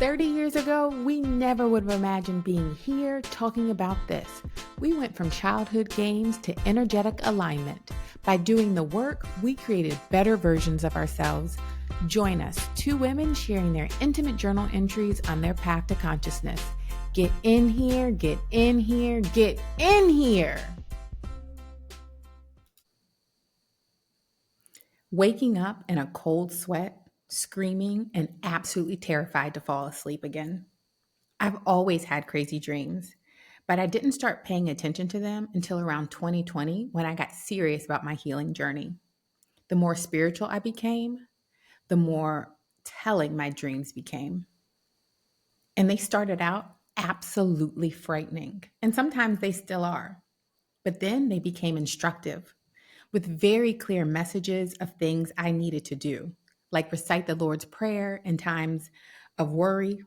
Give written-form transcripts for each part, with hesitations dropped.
30 years ago, we never would have imagined being here talking about this. We went from childhood games to energetic alignment. By doing the work, we created better versions of ourselves. Join us, two women sharing their intimate journal entries on their path to consciousness. Get in here, get in here, get in here. Waking up in a cold sweat, screaming, and absolutely terrified to fall asleep again. I've always had crazy dreams, but I didn't start paying attention to them until around 2020 when I got serious about my healing journey. The more spiritual I became, the more telling my dreams became. And they started out absolutely frightening, and sometimes they still are. But then they became instructive with very clear messages of things I needed to do, like recite the Lord's Prayer in times of worry,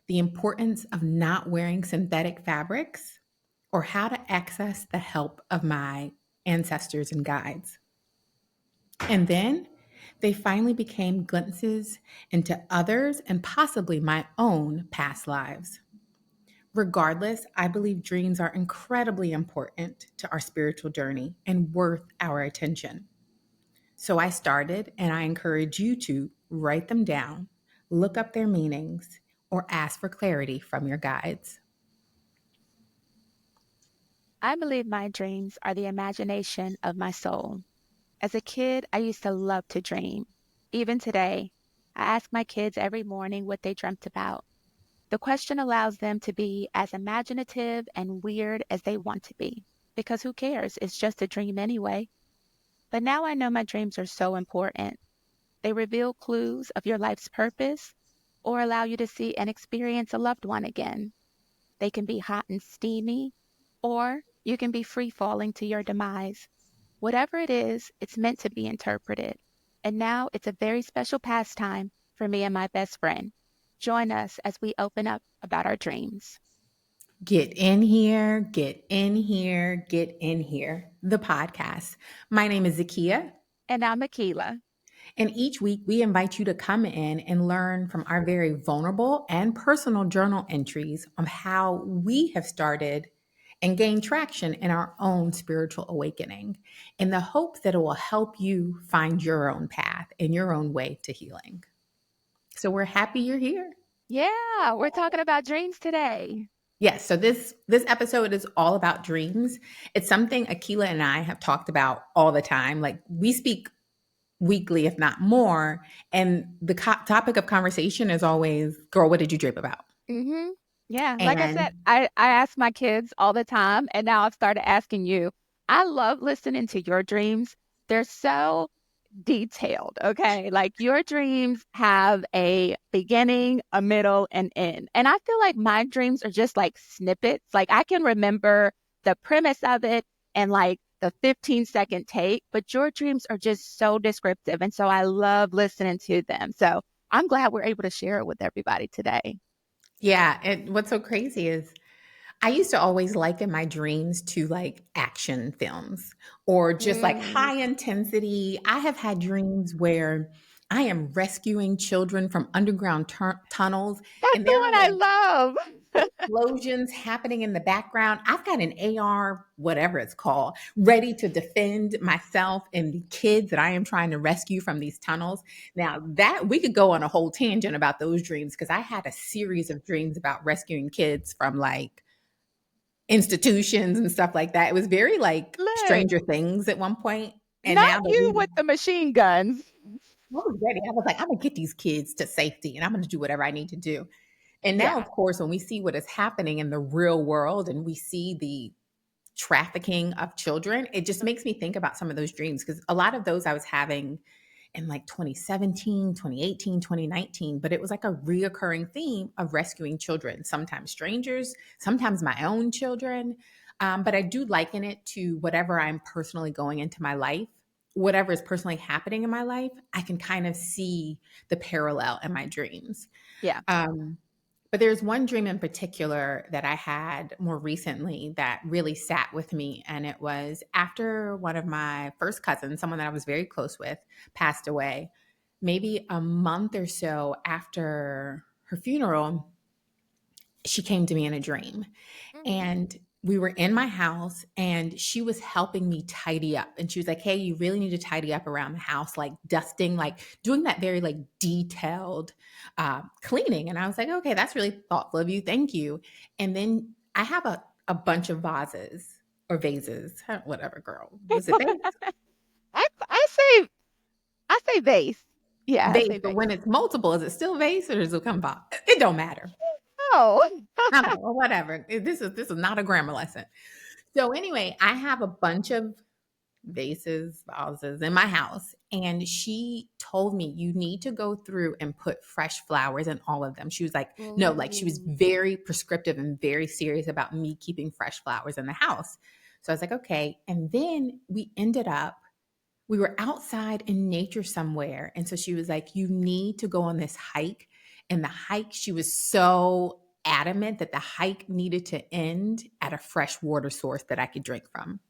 the importance of not wearing synthetic fabrics, or how to access the help of my ancestors and guides. And then they finally became glimpses into others and possibly my own past lives. Regardless, I believe dreams are incredibly important to our spiritual journey and worth our attention. So I started, and I encourage you to write them down, look up their meanings, or ask for clarity from your guides. I believe my dreams are the imagination of my soul. As a kid, I used to love to dream. Even today, I ask my kids every morning what they dreamt about. The question allows them to be as imaginative and weird as they want to be, because who cares? It's just a dream anyway. But now I know my dreams are so important. They reveal clues of your life's purpose or allow you to see and experience a loved one again. They can be hot and steamy, or you can be free falling to your demise. Whatever it is, it's meant to be interpreted. And now it's a very special pastime for me and my best friend. Join us as we open up about our dreams. Get in here, get in here, get in here, the podcast. My name is Zakkiya. And I'm Akilah. And each week we invite you to come in and learn from our very vulnerable and personal journal entries on how we have started and gained traction in our own spiritual awakening in the hope that it will help you find your own path and your own way to healing. So we're happy you're here. Yeah, we're talking about dreams today. Yes, so this episode is all about dreams. It's something Akilah and I have talked about all the time. Like we speak weekly, if not more. And the topic of conversation is always, girl, what did you dream about? Mm-hmm. Yeah, like I said, And I ask my kids all the time, and now I've started asking you. I love listening to your dreams. They're so detailed, okay? Like your dreams have a beginning, a middle, and end. And I feel like my dreams are just like snippets. Like I can remember the premise of it and like the 15-second take, but your dreams are just so descriptive. And so I love listening to them. So I'm glad we're able to share it with everybody today. yeah, and what's so crazy is I used to always liken my dreams to like action films or just like Mm, high intensity. I have had dreams where I am rescuing children from underground tunnels that's and the there are one I like love. explosions happening in the background. I've got an AR, whatever it's called, ready to defend myself and the kids that I am trying to rescue from these tunnels. Now, that we could go on a whole tangent about those dreams because I had a series of dreams about rescuing kids from like institutions and stuff like that. It was very like Look, Stranger Things at one point. And not now that you we with the machine guns. I was ready. I was like, I'm gonna get these kids to safety and I'm gonna do whatever I need to do. And now, Yeah. of course, when we see what is happening in the real world and we see the trafficking of children, it just makes me think about some of those dreams because a lot of those I was having in like 2017, 2018, 2019, but it was like a reoccurring theme of rescuing children, sometimes strangers, sometimes my own children. But I do liken it to whatever I'm personally going into my life, whatever is personally happening in my life, I can kind of see the parallel in my dreams. Yeah. Um, but there's one dream in particular that I had more recently that really sat with me. And it was after one of my first cousins, someone that I was very close with, passed away, maybe a month or so after her funeral, she came to me in a dream. Mhm. And we were in my house and she was helping me tidy up. And she was like, "Hey, you really need to tidy up around the house, like dusting, like doing that very like detailed cleaning." And I was like, "Okay, that's really thoughtful of you. Thank you." And then I have a bunch of vases or vases, whatever, girl. Was it vase? I say vase. Yeah, I Vase, say but vase. when it's multiple, is it still vase or does it come box? It don't matter. Oh. Okay, well, whatever. This is not a grammar lesson. So anyway, I have a bunch of vases in my house. And she told me, "You need to go through and put fresh flowers in all of them." She was like, no, like she was Ooh. very prescriptive and very serious about me keeping fresh flowers in the house. So I was like, okay. And then we were outside in nature somewhere. And so she was like, "You need to go on this hike." And the hike, she was so adamant that the hike needed to end at a fresh water source that I could drink from.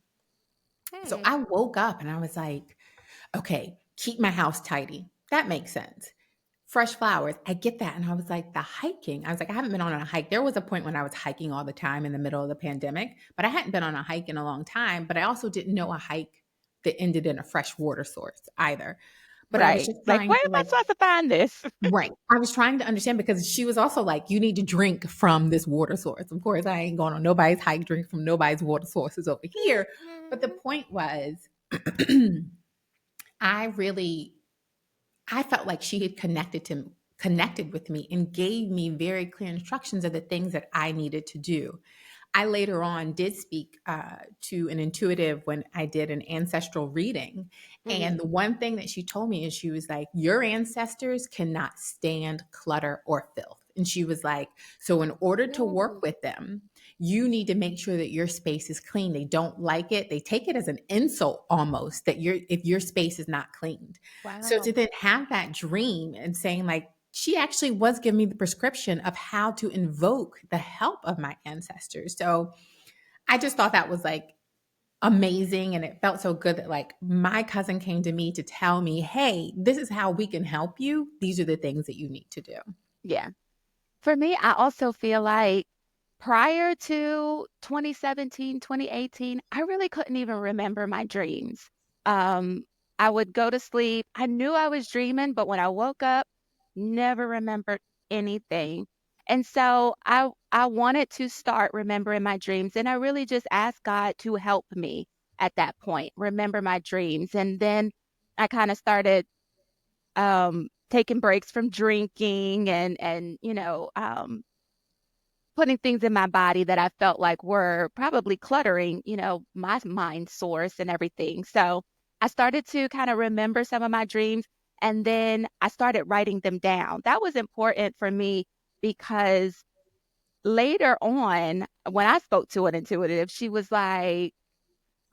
So Hmm. I woke up and I was like, okay, keep my house tidy. That makes sense. Fresh flowers, I get that. And I was like, the hiking, I was like, I haven't been on a hike. There was a point when I was hiking all the time in the middle of the pandemic, but I hadn't been on a hike in a long time. But I also didn't know a hike that ended in a fresh water source either. But I was Right. just Like, trying where to am I like, supposed to find this? right. I was trying to understand because she was also like, "You need to drink from this water source." Of course, I ain't going on nobody's hike, drink from nobody's water sources over here. But the point was, I really I felt like she had connected with me and gave me very clear instructions of the things that I needed to do. I later on did speak to an intuitive when I did an ancestral reading. And Mhm. the one thing that she told me is she was like, "Your ancestors cannot stand clutter or filth." And she was like, "So, in order to work Ooh. with them, you need to make sure that your space is clean. They don't like it. They take it as an insult almost that if your space is not cleaned." So to Wow. then have that dream and saying like, she actually was giving me the prescription of how to invoke the help of my ancestors. So I just thought that was like amazing. And it felt so good that like my cousin came to me to tell me, "Hey, this is how we can help you. These are the things that you need to do." Yeah. For me, I also feel like prior to 2017, 2018, I really couldn't even remember my dreams. Um, I would go to sleep. I knew I was dreaming, but when I woke up, never remembered anything. And so I wanted to start remembering my dreams, and I really just asked God to help me at that point, remember my dreams. And then I kind of started taking breaks from drinking and putting things in my body that I felt like were probably cluttering, my mind source and everything. So I started to kind of remember some of my dreams and then I started writing them down. That was important for me because later on, when I spoke to an intuitive, she was like,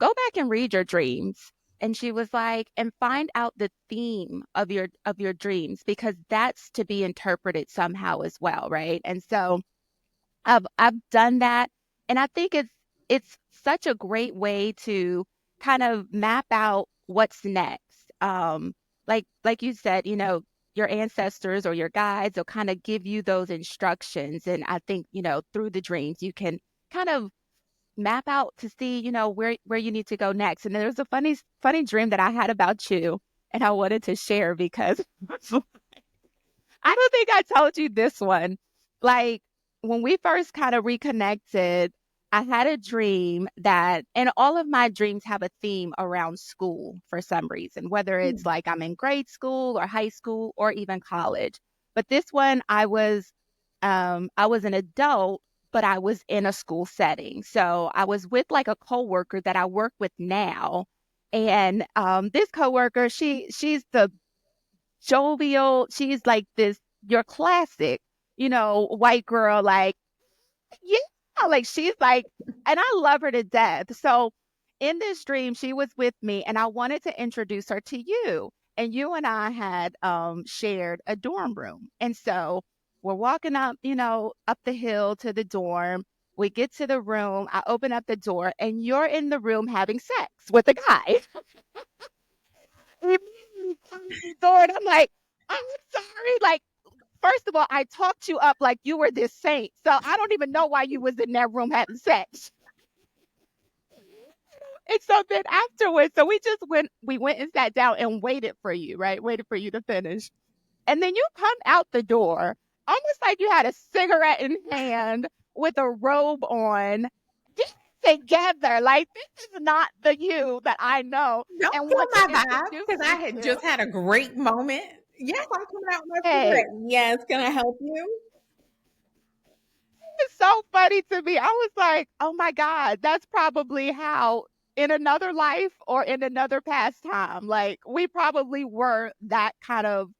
"Go back and read your dreams." And she was like, "And find out the theme of your dreams because that's to be interpreted somehow as well, right?" And so I've done that, and I think it's such a great way to kind of map out what's next. Like you said, your ancestors or your guides will kind of give you those instructions, and I think through the dreams you can kind of map out to see where you need to go next. And there's a funny dream that I had about you, and I wanted to share because I don't think I told you this one. Like when we first kind of reconnected, I had a dream and all of my dreams have a theme around school for some reason, whether it's Hmm. like I'm in grade school or high school or even college. But this one, I was an adult, but I was in a school setting. So I was with like a coworker that I work with now. And this coworker, she's the jovial. She's like this, your classic, white girl, like, yeah, like she's like, and I love her to death. So in this dream, she was with me and I wanted to introduce her to you. And you and I had shared a dorm room. And so we're walking up, up the hill to the dorm. We get to the room. I open up the door and you're in the room having sex with a guy. He immediately closed the door and I'm like, "I'm sorry." Like, First of all, I talked you up like you were this saint. So I don't even know why you was in that room having sex. And so then afterwards, so we went and sat down and waited for you, right? Waited for you to finish. And then you come out the door, almost like you had a cigarette in hand with a robe on, just together. Like this is not the you that I know Don't and kill want to my vibe introduce because I you had to. just had a great moment. Yes, I'm coming out with my Hey, cigarette. Yes, can I help you? it's so funny to me. I was like, oh my God, that's probably how in another life or in another pastime, like we probably were that kind of,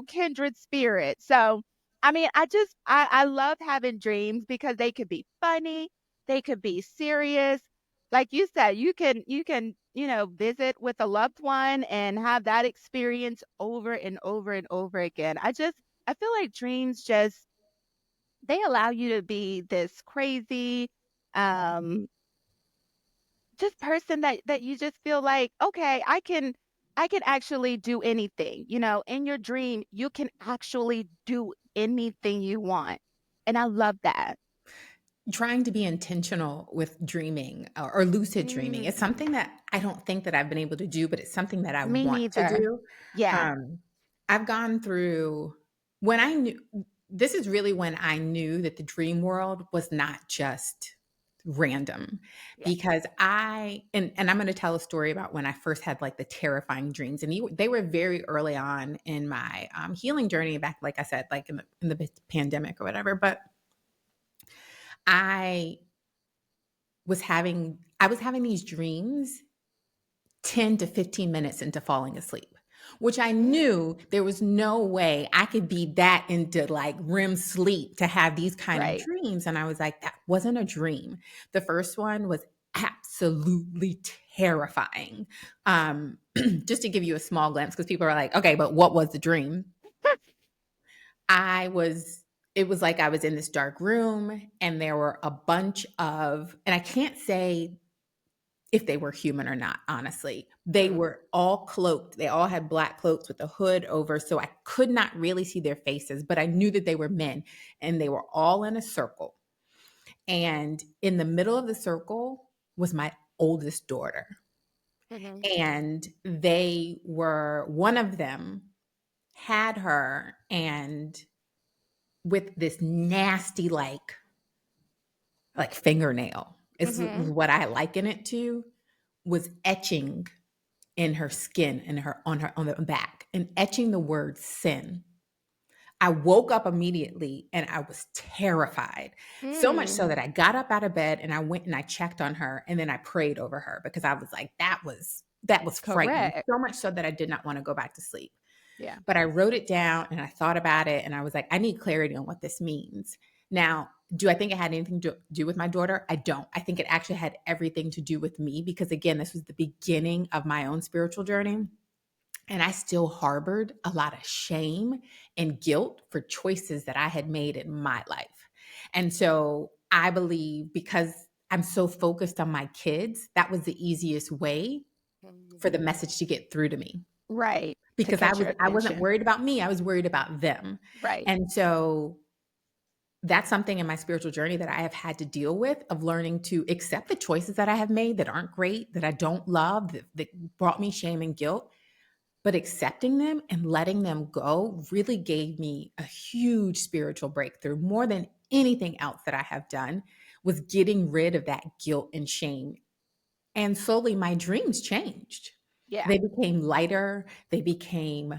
kindred spirit. So, I mean, I love having dreams because they could be funny, they could be serious. Like you said, you can visit with a loved one and have that experience over and over and over again. I feel like dreams just they allow you to be this crazy, um, just person that you just feel like, okay, I can actually do anything. In your dream, you can actually do anything you want. And I love that. Trying to be intentional with dreaming or lucid dreaming is Mm, something that I don't think that I've been able to do, but it's something that I me want to neither. do. Yeah. Um, I've gone through when I knew this is really when I knew that the dream world was not just random Yeah. because and I'm going to tell a story about when I first had like the terrifying dreams and they were very early on in my healing journey back like I said like in the pandemic or whatever, but I I was having these dreams 10 to 15 minutes into falling asleep, which I Mm, knew there was no way I could be that into like REM sleep to have these kind of right. dreams. And I was like, that wasn't a dream. The first one was absolutely terrifying. Just to give you a small glimpse, because people are like, okay, but what was the dream? I was it was like I was in this dark room and there were a bunch of and I can't say if they were human or not, honestly. They Mm, were all cloaked. They all had black cloaks with a hood over, so I could not really see their faces, but I knew that they were men and they were all in a circle. And in the middle of the circle was my oldest daughter. mhm, And one of them had her and with this nasty like fingernail is mhm, what I liken it to was etching in her skin and her on the back and etching the word sin. I woke up immediately and I was terrified. So much so mm, that I got up out of bed and I went and I checked on her and then I prayed over her because I was like that was frightening. correct. So much so that I did not want to go back to sleep. Yeah. But I wrote it down and I thought about it and I was like, I need clarity on what this means. Now, do I think it had anything to do with my daughter? I don't. I think it actually had everything to do with me because, again, this was the beginning of my own spiritual journey. And I still harbored a lot of shame and guilt for choices that I had made in my life. And so I believe because I'm so focused on my kids, that was the easiest way for the Mhm. message to get through to me Right. To because I catch was your I wasn't attention. worried about me, I was worried about them. Right. And so that's something in my spiritual journey that I have had to deal with of learning to accept the choices that I have made that aren't great, that I don't love, that brought me shame and guilt, but accepting them and letting them go really gave me a huge spiritual breakthrough. More than anything else that I have done was getting rid of that guilt and shame. And slowly my dreams changed. Yeah. They became lighter, they became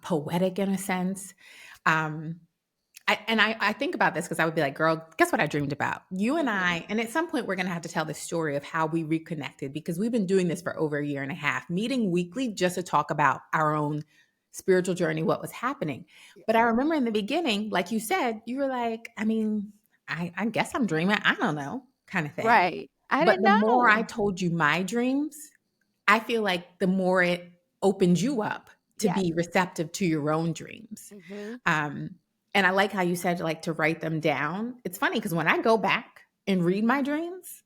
poetic in a sense. Um, I think about this because I would be like, girl, guess what I dreamed about? You and Mhm. I, and at some point we're gonna have to tell the story of how we reconnected because we've been doing this for over a year and a half, meeting weekly just to talk about our own spiritual journey, what was happening. Yeah. But I remember in the beginning, like you said, you were like, I mean, I guess I'm dreaming. I don't know, kind of thing. Right. I But didn't the more I know. told you my dreams, I feel like the more it opened you up to Yes. be receptive to your own dreams. Mhm. Um, and I like how you said like to write them down. It's funny because when I go back and read my dreams,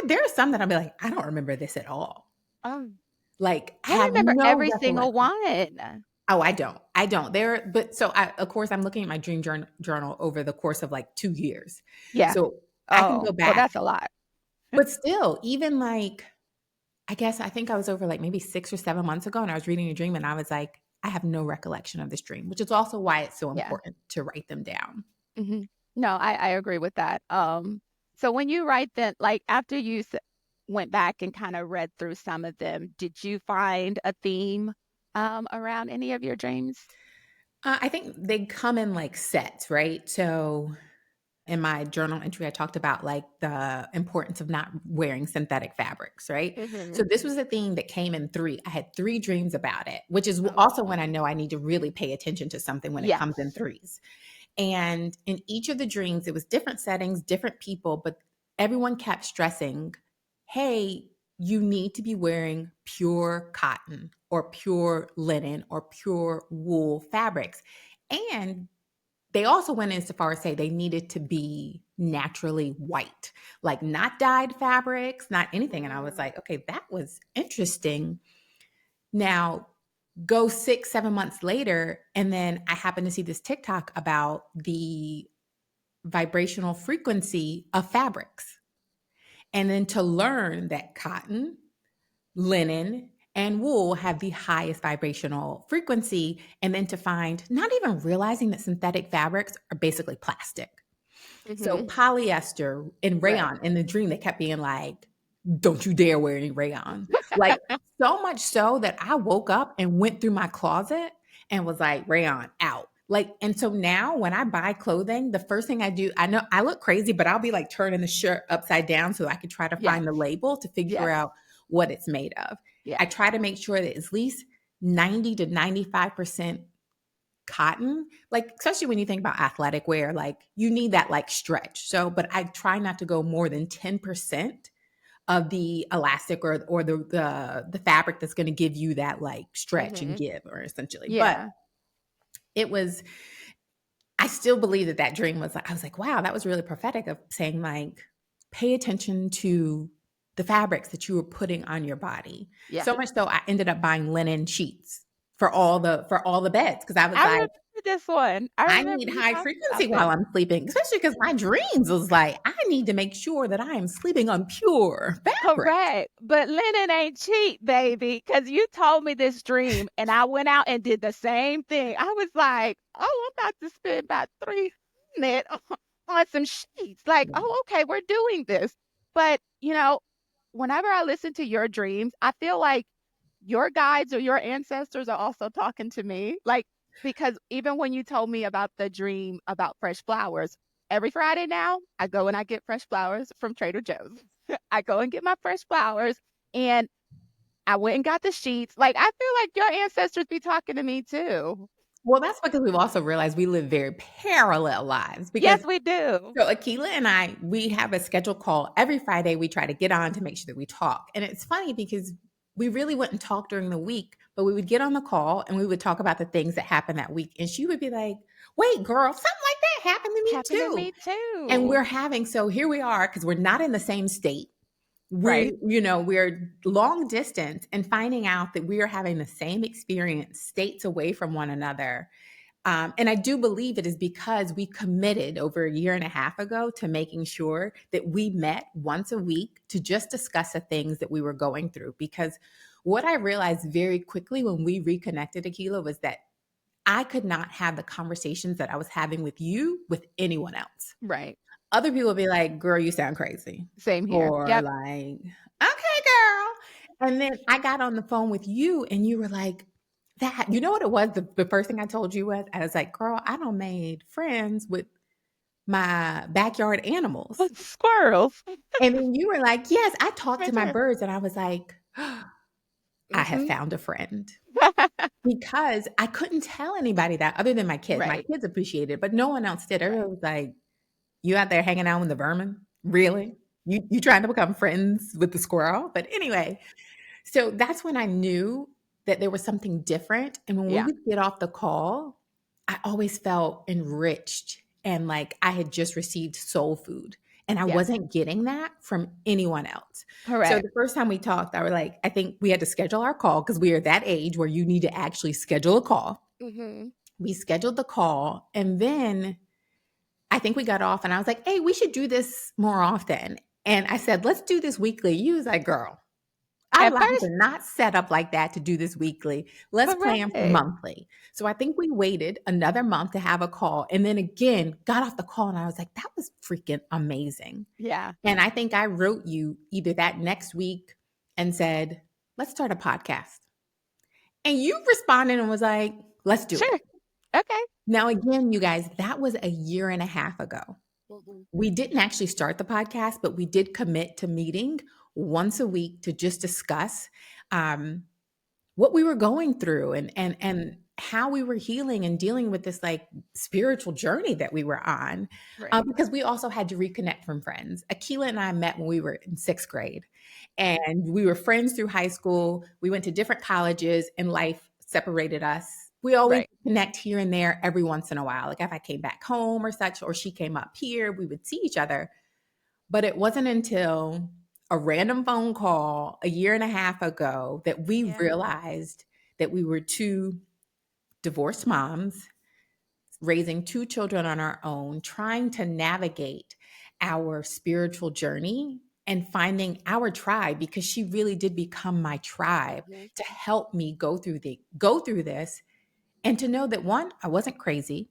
there are some that I'll be like, I don't remember this at all. Um, Like, I have remember no every single recollection. one. Oh, I don't. I don't. There, but so of course, I'm looking at my dream journal over the course of like 2 years. Yeah. So I can go Oh, well, back, that's a lot. but still, even like, I think I was over like maybe 6 or 7 months ago and I was reading a dream and I was like, I have no recollection of this dream, which is also why it's so Yeah. important to write them down. Mhm. No, I agree with that. So when you write them, like after you went back and kind of read through some of them, did you find a theme around any of your dreams? I think they come in like sets, right? So in my journal entry, I talked about like the importance of not wearing synthetic fabrics, right? So Hmm. this was a theme that came in three. I had three dreams about it, which is also Okay. when I know I need to really pay attention to something when it comes in Yes. threes. And in each of the dreams, it was different settings, different people, but everyone kept stressing, hey, you need to be wearing pure cotton or pure linen or pure wool fabrics. And they also went in so far as say they needed to be naturally white, like not dyed fabrics, not anything. And I was Mm. like, okay, that was interesting. Now, go 6, 7 months later, and then I happened to see this TikTok about the vibrational frequency of fabrics. And then to learn that cotton, linen, and wool have the highest vibrational frequency. And then to find, not even realizing that synthetic fabrics are basically plastic. So Hmm. polyester and Right. rayon in the dream, they kept being like, don't you dare wear any rayon. Like so much so that I woke up and went through my closet and was like, rayon out. Like, and so now when I buy clothing, the first thing I do, I know I look crazy, but I'll be like turning the shirt upside down so I can try to Yes. find the label to figure Yes. out what it's made of. I Yes. try to make sure that at least 90 to 95% cotton, like especially when you think about athletic wear, like you need that like stretch. So, but I try not to go more than 10% of the elastic or the fabric that's going to give you that like stretch and Hmm. give or essentially. But Yeah. it was, I still believe that that dream was like, I was like, wow, that was really prophetic of saying like, pay attention to the fabrics that you were putting on your body. Yeah. So much so I ended up buying linen sheets for all the beds because I was I like, remember this one. I I remember need you high talking about frequency while this. I'm sleeping, especially because my dreams was like, I need to make sure that I am sleeping on pure fabric. Correct, but linen ain't cheap, baby. Cause you told me this dream, and I went out and did the same thing. I was like, "Oh, I'm about to spend about 300 on some sheets." Like, "Oh, okay, we're doing this." But, whenever I listen to your dreams, I feel like your guides or your ancestors are also talking to me. Like, because even when you told me about the dream about fresh flowers, every Friday now, I go and I get fresh flowers from Trader Joe's. I go and get my fresh flowers, and I went and got the sheets. Like, I feel like your ancestors be talking to me too. Well, that's because we've also realized we live very parallel lives because Yes, we do. so Akilah and I, we have a scheduled call every Friday. We try to get on to make sure that we talk. And it's funny because we really wouldn't talk during the week, but we would get on the call and we would talk about the things that happened that week. And she would be like, wait, girl, something like that happened to me Happened to too. me And too. we're having, so here we are, because we're not in the same state. Right. We're long distance and finding out that we are having the same experience states away from one another. And I do believe it is because we committed over a year and a half ago to making sure that we met once a week to just discuss the things that we were going through. Because what I realized very quickly when we reconnected, Akilah, was that I could not have the conversations that I was having with you with anyone else. Right. Other people would be like, girl, you sound crazy. Same here. Or Yep. like, okay, girl. And then I got on the phone with you and you were like, that, you know what it was? The first thing I told you was, I was like, girl, I don't made friends with my backyard animals. Squirrels. And then you were like, yes, I talked to Right my there. birds. And I was like, I have Hmm. found a friend because I couldn't tell anybody that other than my kids. My Right. kids appreciated it, but no one else did. Right. Everyone was like, you out there hanging out with the vermin? Really? You trying to become friends with the squirrel? But anyway, so that's when I knew that there was something different. And when we Yeah. would get off the call, I always felt enriched and like I had just received soul food. And I Yeah. wasn't getting that from anyone else. So Correct. the first time we talked, I was like, I think we had to schedule our call because we are that age where you need to actually schedule a call. Mhm. We scheduled the call, and then I think we got off and I was like, hey, we should do this more often. And I said, let's do this weekly. You was like, girl, our At lives first, are not set up like that to do this weekly. Let's plan for correct. monthly. So I think we waited another month to have a call. And then again, got off the call and I was like, that was freaking amazing. Yeah. And I think I wrote you either that next week and said, let's start a podcast. And you responded and was like, let's do it. Sure. Okay. Now, again, you guys, that was a year and a half ago. Mhm. We didn't actually start the podcast, but we did commit to meeting once a week to just discuss um, what we were going through and how we were healing and dealing with this like spiritual journey that we were on, Right. because we also had to reconnect from friends. Akilah and I met when we were in sixth grade, and we were friends through high school. We went to different colleges, and life separated us. We always Right. connect here and there every once in a while. Like if I came back home or such, or she came up here, we would see each other. But it wasn't until a random phone call a year and a half ago that we Yeah. realized that we were two divorced moms raising two children on our own, trying to navigate our spiritual journey and finding our tribe, because she really did become my tribe Mhm. to help me go through this, and to know that one, I wasn't crazy,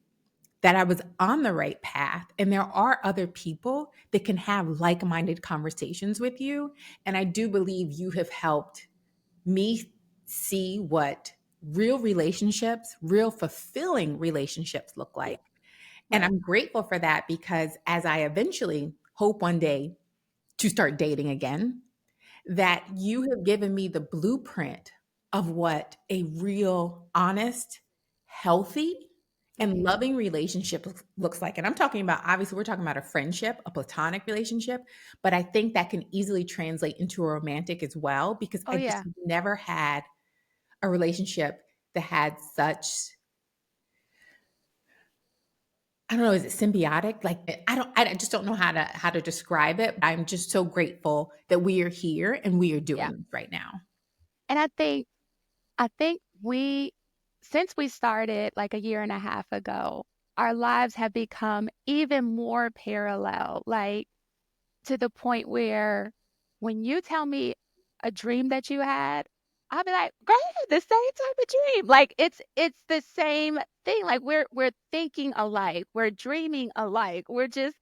that I was on the right path. And there are other people that can have like minded conversations with you. And I do believe you have helped me see what real relationships, real fulfilling relationships look Yeah. like. And Right. I'm grateful for that, because as I eventually hope one day to start dating again, that you have given me the blueprint of what a real, honest, healthy, and Mhm. loving relationship looks like. And I'm talking about, obviously, we're talking about a friendship, a platonic relationship, but I think that can easily translate into a romantic as well, because Oh, I just yeah. never had a relationship that had such, I don't know, is it symbiotic? Like I just don't know how to describe it. I'm just so grateful that we are here and we are Yeah. doing this right now. And I think we since we started like a year and a half ago, our lives have become even more parallel, like to the point where when you tell me a dream that you had, I'll be like, "Girl, the same type of dream." Like it's the same thing. Like we're thinking alike, we're dreaming alike. We're just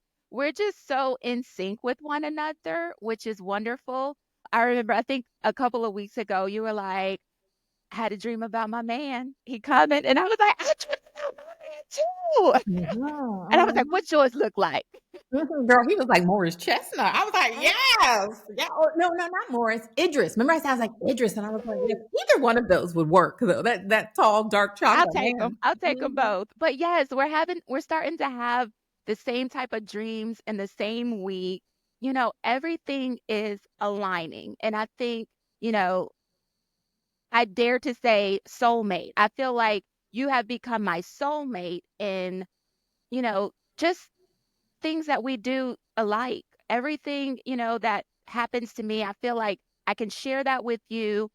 so in sync with one another, which is wonderful. I remember I think a couple of weeks ago you were like, "I had a dream about my man. He coming." And I was like, "I dreamed about my man too." And I was like, Mhm, "What's yours look like?" Girl, he was like Morris Chestnut. I was like, I yes. Yeah. Oh, no, no, not Morris. Idris. Remember I said I was like Idris, and I was like, yes, either one of those would work though. That tall, dark I'll chocolate take them. 'em. man. I'll take them Mhm. both. But yes, we're starting to have the same type of dreams in the same week. Everything is aligning. And I think, you know, I dare to say soulmate. I feel like you have become my soulmate in, just things that we do alike. Everything, that happens to me, I feel like I can share that with you,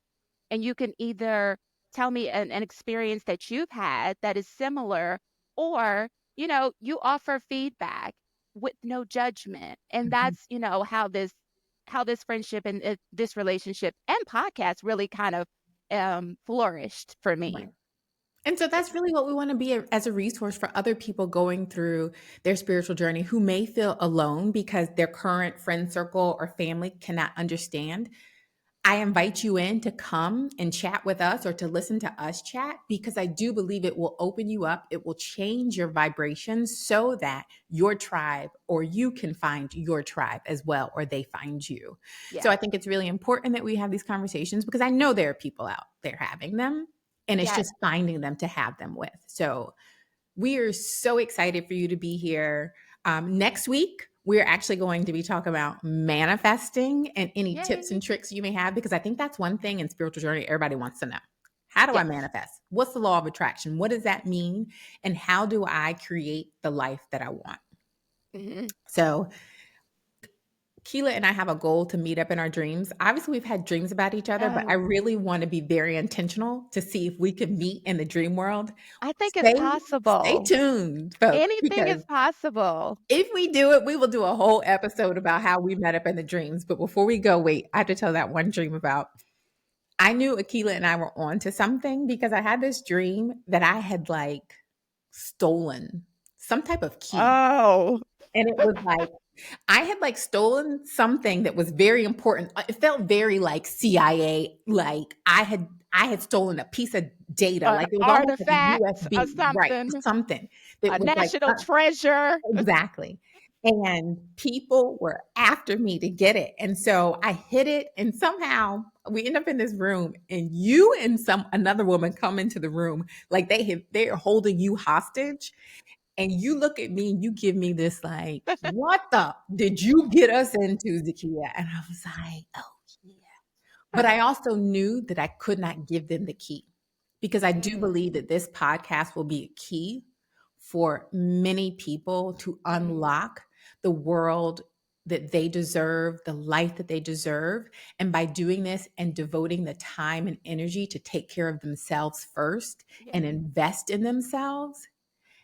and you can either tell me an experience that you've had that is similar, or you offer feedback with no judgment. And Mhm. that's how this friendship and this relationship and podcast really kind of flourished for me. Right. And so Yeah. that's really what we want to be as a resource for other people going through their spiritual journey who may feel alone because their current friend circle or family cannot understand. I invite you in to come and chat with us or to listen to us chat, because I do believe it will open you up. It will change your vibrations so that your tribe, or you can find your tribe as well, or they find you. So Yeah. I think it's really important that we have these conversations, because I know there are people out there having them, and it's Yes. just finding them to have them with. So we are so excited for you to be here. Next week, we're actually going to be talking about manifesting and any tips Yay. and tricks you may have, because I think that's one thing in spiritual journey everybody wants to know. How do I Yes. manifest? What's the law of attraction? What does that mean? And how do I create the life that I want? Mhm. So Keela and I have a goal to meet up in our dreams. Obviously, we've had dreams about each other, but I Oh, really want to be very intentional to see if we can meet in the dream world. I think it's Stay possible. tuned, folks, Anything because is possible. if we do it, we will do a whole episode about how we met up in the dreams. But before we go, wait, I have to tell that one dream about. I knew Akilah and I were on to something because I had this dream that I had like stolen some type of key. Oh, And it was like I had like stolen something that was very important. It felt very like CIA, like I had stolen a piece of data, an like it was almost like a artifact or USB, right? something, Something that a was like national treasure. exactly. And people were after me to get it. And so I hid it and somehow we end up in this room and you and some another woman come into the room like they're holding you hostage and you look at me and you give me this like, what the did you get us into, Zakkiya? And I was like, oh yeah. But I also knew that I could not give them the key because I do believe Mm, that this podcast will be a key for many people to mhm, unlock the world that they deserve, the life that they deserve. And by doing this and devoting the time and energy to take care of themselves first yeah. and invest in themselves,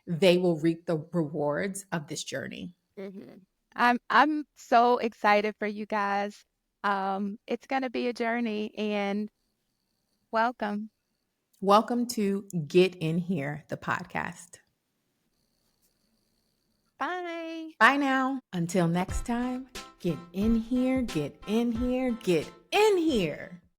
they will reap the rewards of this journey. Mhm. I'm so excited for you guys. It's gonna be a journey and welcome. Welcome to Get In Here, the podcast. Bye. Bye now. Until next time, get in here, get in here, get in here.